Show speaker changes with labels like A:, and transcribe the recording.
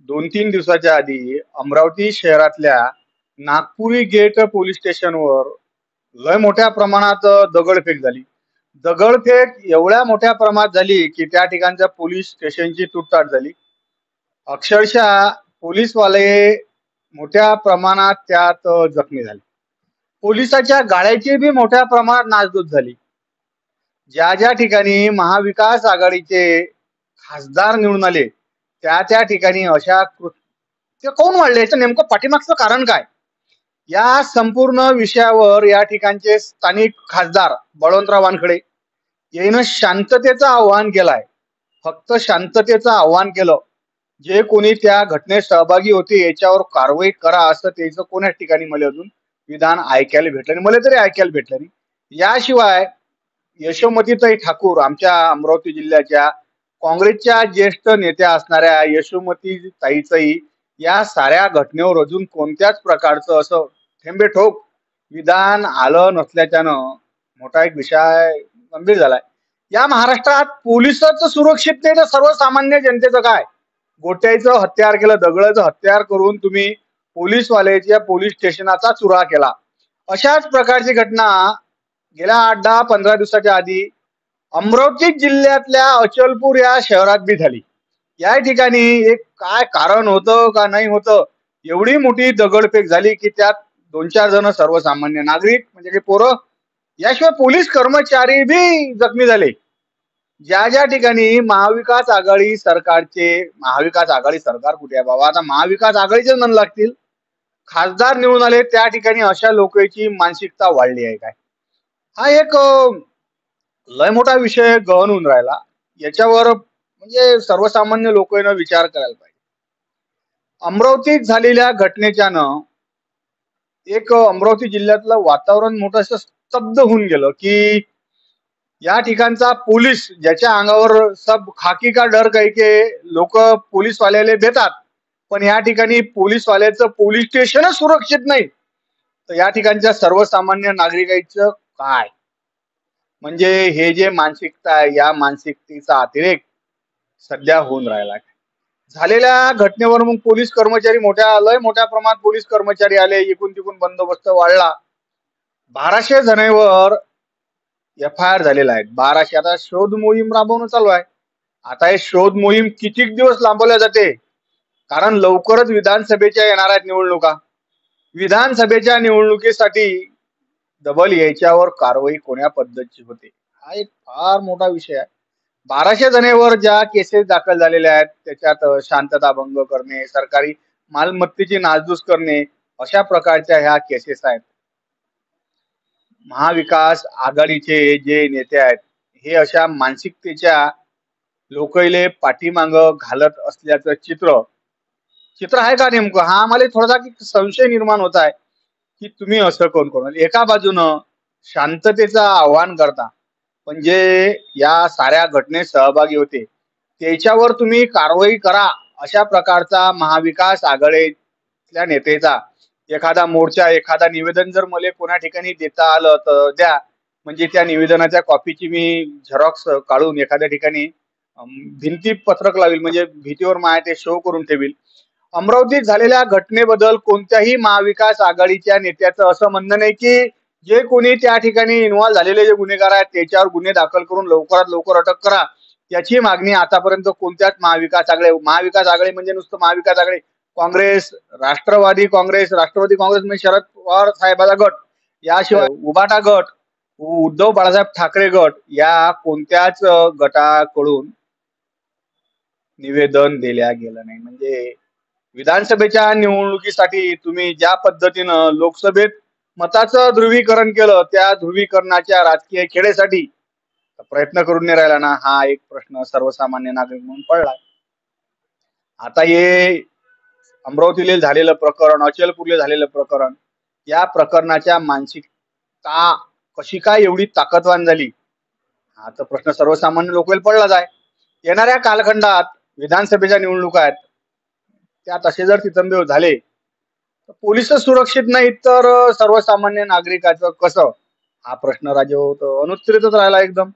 A: 2-3 दिवसाच्या आधी अमरावती शहरातल्या नागपुरी गेट पोलीस स्टेशनवर लय मोठ्या प्रमाणात दगडफेक झाली. दगडफेक एवढ्या मोठ्या प्रमाणात झाली की त्या ठिकाणच्या पोलीस स्टेशनची तुटताट झाली. अक्षरशः पोलीसवाले मोठ्या प्रमाणात त्यात जखमी झाले. पोलिसाच्या गाड्याची बी मोठ्या प्रमाणात नासधूस झाली. ज्या ज्या ठिकाणी महाविकास आघाडीचे खासदार निवडून आले त्या ठिकाणी अशा कृत्य कोण वाढले, याचं नेमकं पाठीमागचं कारण काय, या संपूर्ण विषयावर या ठिकाणचे स्थानिक खासदार बळवंतराव वानखडे यानं शांततेचं आव्हान केलंय. फक्त शांततेचं आव्हान केलं. जे कोणी त्या घटनेत सहभागी होते याच्यावर कारवाई करा असं त्याचं कोणाच ठिकाणी मला अजून विधान ऐकायला भेटलं नाही. मला तरी ऐकायला भेटलं नाही. याशिवाय यशोमतीताई ठाकूर आमच्या अमरावती जिल्ह्याच्या काँग्रेसच्या ज्येष्ठ नेत्या असणाऱ्या यशोमती ताईचंही या साऱ्या घटनेवर अजून कोणत्याच प्रकारचं असं ठेंबेठोक विधान आलं नसल्याच्यानं मोठा एक विषय गंभीर झालाय. या महाराष्ट्रात पोलिसच सुरक्षित नाही तर सर्वसामान्य जनतेचं काय. गोट्याचं हत्यार केलं, दगडाचं हत्यार करून तुम्ही पोलीसवाल्याच्या पोलीस स्टेशनाचा चुरा केला. अशाच प्रकारची घटना गेल्या 8-10-15 दिवसाच्या आधी अमरावती जिल्ह्यातल्या अचलपूर या शहरात बी झाली. या ठिकाणी एक काय कारण होतं का नाही होतं, एवढी मोठी दगडफेक झाली की त्यात 2-4 जण सर्वसामान्य नागरिक म्हणजे की पोरं, याशिवाय पोलीस कर्मचारी बी जखमी झाले. ज्या ज्या ठिकाणी महाविकास आघाडी सरकारचे, महाविकास आघाडी सरकार कुठे आहे बाबा, आता महाविकास आघाडीचे मन लागतील, खासदार निवडून आले त्या ठिकाणी अशा लोकांची मानसिकता वाढली आहे काय, हा एक लय मोठा विषय गहन होऊन राहिला. याच्यावर म्हणजे सर्वसामान्य लोकांना विचार करायला पाहिजे. अमरावतीत झालेल्या घटनेच्यानं एक अमरावती जिल्ह्यातलं वातावरण मोठं असं स्तब्ध होऊन गेलं की या ठिकाणचा पोलीस ज्याच्या अंगावर सब खाकी का डर काही के लोक पोलीसवाल्याला देतात, पण या ठिकाणी पोलीसवाल्याचं पोलीस स्टेशनच सुरक्षित नाही, तर या ठिकाणच्या सर्वसामान्य नागरिकांचं काय. म्हणजे हे जे मानसिकता आहे या मानसिकतेचा अतिरेक सध्या होऊन राहिला आहे. झालेल्या घटनेवर मग पोलीस कर्मचारी लय मोठ्या प्रमाणात पोलीस कर्मचारी आले, इकून तिकून बंदोबस्त वाढला. 1200 जणांवर FIR झालेला आहे. 1200. आता शोध मोहीम राबवणं चालू आहे. आता हे शोध मोहीम किती दिवस लांबवल्या जाते, कारण लवकरच विधानसभेच्या येणार आहेत निवडणुका. विधानसभेच्या निवडणुकीसाठी डबल याच्यावर कारवाई कोण्या पद्धतीची होते, हा एक फार मोठा विषय आहे. 1200 जणांवर ज्या केसेस दाखल झालेल्या आहेत त्याच्यात शांतता भंग करणे, सरकारी मालमत्तेची नासधूस करणे, अशा प्रकारच्या ह्या केसेस आहेत. महाविकास आघाडीचे जे नेते आहेत हे अशा मानसिकतेच्या लोकांले पाठीमाग घालत असल्याचं चित्र आहे का नेमकं, हा आम्हाला थोडासा संशय निर्माण होत आहे की तुम्ही असं कोण कोण. एका बाजूनं शांततेचं आव्हान करता, पण जे या साऱ्या घटनेत सहभागी होते त्याच्यावर तुम्ही कारवाई करा अशा प्रकारचा महाविकास आघाडीतल्या नेतेचा एखादा मोर्चा, एखादा निवेदन जर मला कोणा ठिकाणी देता आलं तर द्या, म्हणजे त्या निवेदनाच्या कॉपीची मी झेरॉक्स काढून एखाद्या ठिकाणी भिंती पत्रक लावेल, म्हणजे भीतीवर माया ते शो करून ठेवील. अमरावतीत झालेल्या घटनेबद्दल कोणत्याही महाविकास आघाडीच्या नेत्याचं असं म्हणणं नाही की जे कोणी त्या ठिकाणी इन्व्हॉल्व झालेले जे गुन्हेगार आहेत त्याच्यावर गुन्हे दाखल करून लवकरात लवकर अटक करा, याची मागणी आतापर्यंत कोणत्याच महाविकास आघाडी म्हणजे नुसतं महाविकास आघाडी, काँग्रेस, राष्ट्रवादी काँग्रेस म्हणजे शरद पवार साहेबाचा गट, याशिवाय उबाटा गट, उद्धव बाळासाहेब ठाकरे गट, या कोणत्याच गटाकडून निवेदन दिल्या गेलं नाही. म्हणजे विधानसभेच्या निवडणुकीसाठी तुम्ही ज्या पद्धतीनं लोकसभेत मताचं ध्रुवीकरण केलं, त्या ध्रुवीकरणाच्या राजकीय खेळेसाठी प्रयत्न करून नाही राहिला ना, हा एक प्रश्न सर्वसामान्य नागरिक म्हणून पडला. आता हे अमरावतीला झालेलं प्रकरण, अचलपूरला झालेलं प्रकरण, या प्रकरणाच्या मानसिकता कशी काय एवढी ताकदवान झाली, हा तर प्रश्न सर्वसामान्य लोकांना पडलाच आहे. येणाऱ्या कालखंडात विधानसभेच्या निवडणुका आहेत, त्यात असे जर तितंबे झाले तर पोलीसच सुरक्षित नाहीत तर सर्वसामान्य नागरिकाचं कसं, हा प्रश्न राज्य अनुत्तरितच राहिला एकदम.